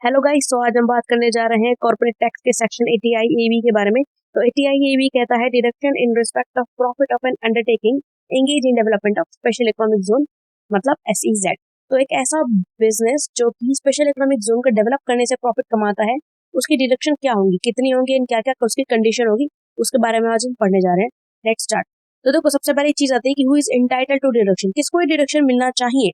Hello guys, तो आज हम बात करने जा रहे हैं कॉर्पोरेट टैक्स के सेक्शन 80I के बारे में। तो 80I कहता है deduction in respect of profit of N undertaking engage in development of special economic zone, मतलब SEZ। तो एक ऐसा बिजनेस जो कि स्पेशल इकोनॉमिक जोन को डेवलप करने से प्रॉफिट कमाता है, उसकी डिडक्शन क्या होंगी, कितनी होंगी, क्या क्या उसकी कंडीशन होगी, उसके बारे में आज हम पढ़ने जा रहे हैं। Let's start. तो देखो, सबसे पहली चीज आती है कि who is entitled to deduction, किसको ये डिडक्शन मिलना चाहिए।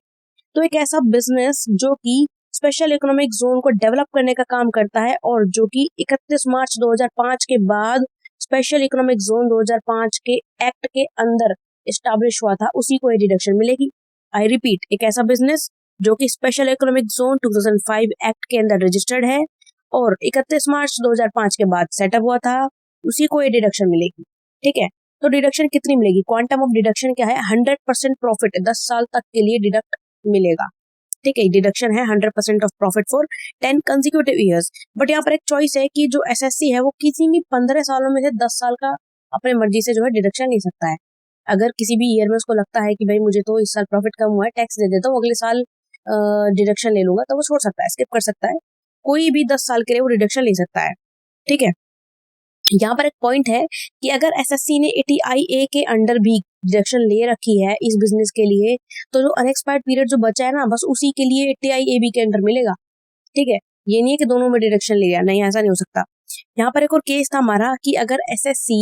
तो एक ऐसा बिजनेस जो कि स्पेशल इकोनॉमिक जोन को डेवलप करने का काम करता है और जो कि 31 मार्च 2005 के बाद स्पेशल इकोनॉमिक जोन 2005 के एक्ट के अंदर एस्टैब्लिश हुआ था, उसी को ये डिडक्शन मिलेगी। आई रिपीट, एक ऐसा बिजनेस जो कि स्पेशल इकोनॉमिक जोन 2005 एक्ट के अंदर रजिस्टर्ड है और 31 मार्च 2005 के बाद सेटअप हुआ था, उसी को ये डिडक्शन मिलेगी। ठीक है, तो डिडक्शन कितनी मिलेगी, क्वांटम ऑफ डिडक्शन क्या है, 100% प्रॉफिट 10 साल तक के लिए डिडक्ट मिलेगा। ठीक है, डिडक्शन है 100% of profit for 10 consecutive years. But यहाँ पर एक चॉइस है कि जो SSC है वो किसी भी 15 सालों में से 10 साल का अपने मर्जी से जो है डिडक्शन ले सकता है। अगर किसी भी ईयर में उसको लगता है कि भाई मुझे तो इस साल प्रॉफिट कम हुआ है, टैक्स दे देता हूँ, अगले साल डिडक्शन ले लूंगा, तो वो छोड़ सकता है, स्किप कर सकता है। कोई भी 10 साल के लिए वो डिडक्शन ले सकता है। ठीक है, यहाँ पर एक पॉइंट है कि अगर SSC ने 80IA के अंडर भी डिडक्शन ले रखी है इस बिजनेस के लिए, तो जो अनएक्सपायर्ड पीरियड जो बचा है ना, बस उसी के लिए 80IA के अंडर मिलेगा। ठीक है, ये नहीं है कि दोनों में डिडक्शन ले लिया, नहीं, ऐसा नहीं हो सकता। यहाँ पर एक और केस था हमारा कि अगर SSC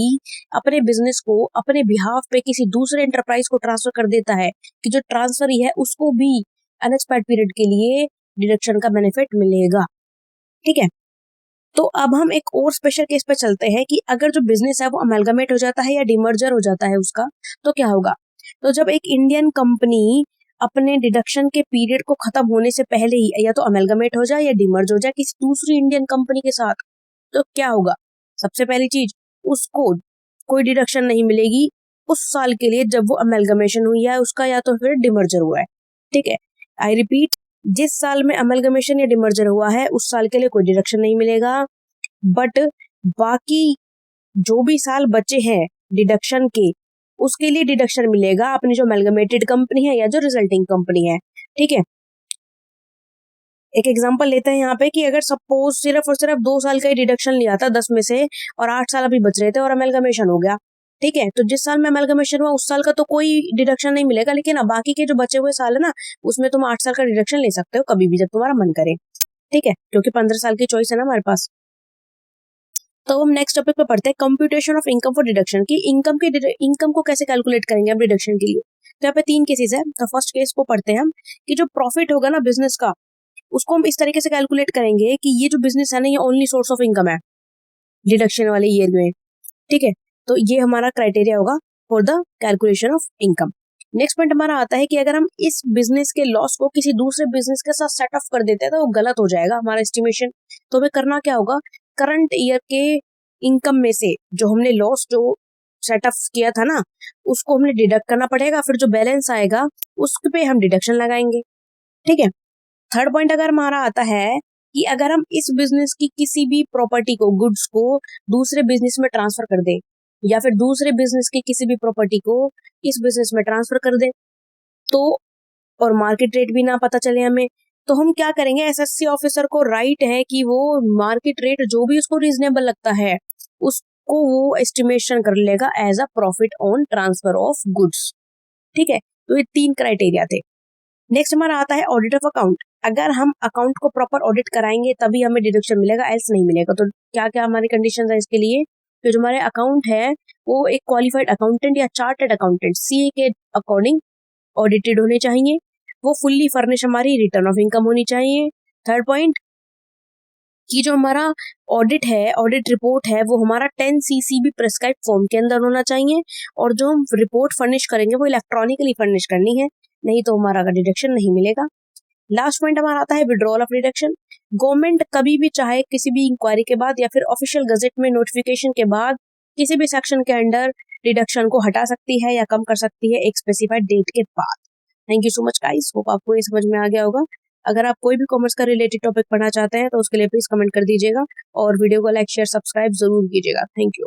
अपने बिजनेस को अपने बिहाफ पे किसी दूसरे एंटरप्राइज को ट्रांसफर कर देता है, कि जो ट्रांसफर ही है उसको भी अनएक्सपायर्ड पीरियड के लिए डिडक्शन का बेनिफिट मिलेगा। ठीक है, तो अब हम एक और स्पेशल केस पे चलते हैं कि अगर जो बिजनेस है वो अमेलगमेट हो जाता है या डिमर्जर हो जाता है उसका, तो क्या होगा। तो जब एक इंडियन कंपनी अपने डिडक्शन के पीरियड को खत्म होने से पहले ही या तो अमेलगमेट हो जाए या डिमर्ज हो जाए किसी दूसरी इंडियन कंपनी के साथ, तो क्या होगा। सबसे पहली चीज, उसको कोई डिडक्शन नहीं मिलेगी उस साल के लिए जब वो अमेलगमेशन हुई है उसका या तो फिर डिमर्जर हुआ है। ठीक है, आई रिपीट, जिस साल में अमेलगमेशन या डिमर्जर हुआ है उस साल के लिए कोई डिडक्शन नहीं मिलेगा, बट बाकी जो भी साल बचे हैं डिडक्शन के, उसके लिए डिडक्शन मिलेगा अपनी जो अमेलगमेटेड कंपनी है या जो रिजल्टिंग कंपनी है। ठीक है, एक एग्जांपल लेते हैं यहाँ पे कि अगर सपोज सिर्फ और सिर्फ 2 साल का ही डिडक्शन लिया था 10 में से और 8 साल अभी बच रहे थे और अमेलगमेशन हो गया। ठीक है, तो जिस साल में अमेलगमेशन हुआ उस साल का तो कोई डिडक्शन नहीं मिलेगा, लेकिन बाकी के जो बचे हुए साल है ना, उसमें तुम 8 साल का डिडक्शन ले सकते हो कभी भी जब तुम्हारा मन करे। ठीक है, क्योंकि 15 साल की चॉइस है ना हमारे पास। तो हम नेक्स्ट टॉपिक पे पढ़ते हैं, computation of income for deduction की इनकम को कैसे कैलकुलेट करेंगे हम डिडक्शन के लिए। तो यहाँ पे 3 केसेस है। तो फर्स्ट केस को पढ़ते हैं हम कि जो प्रॉफिट होगा ना बिजनेस का, उसको हम इस तरीके से कैलकुलेट करेंगे कि ये जो बिजनेस है ना, ये ओनली सोर्स ऑफ इनकम है डिडक्शन वाले ईयर में। ठीक है, तो ये हमारा क्राइटेरिया होगा for the calculation of income. Next point हमारा आता है कि अगर हम इस बिजनेस के लॉस को किसी दूसरे बिजनेस के साथ सेट ऑफ कर देते हैं तो वो गलत हो जाएगा हमारा एस्टिमेशन। तो हमें करना क्या होगा, करंट ईयर के इनकम में से जो हमने लॉस जो सेट ऑफ किया था ना, उसको हमने डिडक्ट करना पड़ेगा, फिर जो बैलेंस आएगा उस पे हम डिडक्शन लगाएंगे। ठीक है, थर्ड पॉइंट अगर हमारा आता है कि अगर हम इस बिजनेस की किसी भी प्रॉपर्टी को, गुड्स को दूसरे बिजनेस में ट्रांसफर कर दे या फिर दूसरे बिजनेस की किसी भी प्रॉपर्टी को इस बिजनेस में ट्रांसफर कर दे, तो और मार्केट रेट भी ना पता चले हमें, तो हम क्या करेंगे, SSC ऑफिसर को राइट है कि वो मार्केट रेट जो भी उसको रीजनेबल लगता है उसको वो एस्टिमेशन कर लेगा as a profit on transfer of goods. ठीक है, तो ये 3 क्राइटेरिया थे। नेक्स्ट हमारा आता है ऑडिट ऑफ अकाउंट। अगर हम अकाउंट को प्रॉपर ऑडिट कराएंगे तभी हमें डिडक्शन मिलेगा, एल्स नहीं मिलेगा। तो क्या क्या हमारी कंडीशंस है इसके लिए, तो जो हमारे अकाउंट है वो एक क्वालिफाइड अकाउंटेंट या चार्टर्ड अकाउंटेंट CA के अकॉर्डिंग ऑडिटेड होने चाहिए, वो फुल्ली फर्निश हमारी रिटर्न ऑफ इनकम होनी चाहिए। थर्ड पॉइंट कि जो हमारा ऑडिट है, ऑडिट रिपोर्ट है, वो हमारा 10 CCB प्रेस्क्राइब फॉर्म के अंदर होना चाहिए और जो हम रिपोर्ट फर्निश करेंगे वो इलेक्ट्रॉनिकली फर्निश करनी है, नहीं तो हमारा डिडक्शन नहीं मिलेगा। लास्ट पॉइंट हमारा आता है विड्रॉल ऑफ डिडक्शन। गवर्नमेंट कभी भी चाहे किसी भी इंक्वायरी के बाद या फिर ऑफिशियल गजेट में नोटिफिकेशन के बाद किसी भी सेक्शन के अंडर डिडक्शन को हटा सकती है या कम कर सकती है एक स्पेसिफाइड डेट के बाद। Thank you so much guys, hope आपको ये समझ में आ गया होगा। अगर आप कोई भी कॉमर्स का रिलेटेड टॉपिक पढ़ना चाहते हैं तो उसके लिए प्लीज कमेंट कर दीजिएगा और वीडियो को लाइक शेयर सब्सक्राइब जरूर कीजिएगा। Thank you.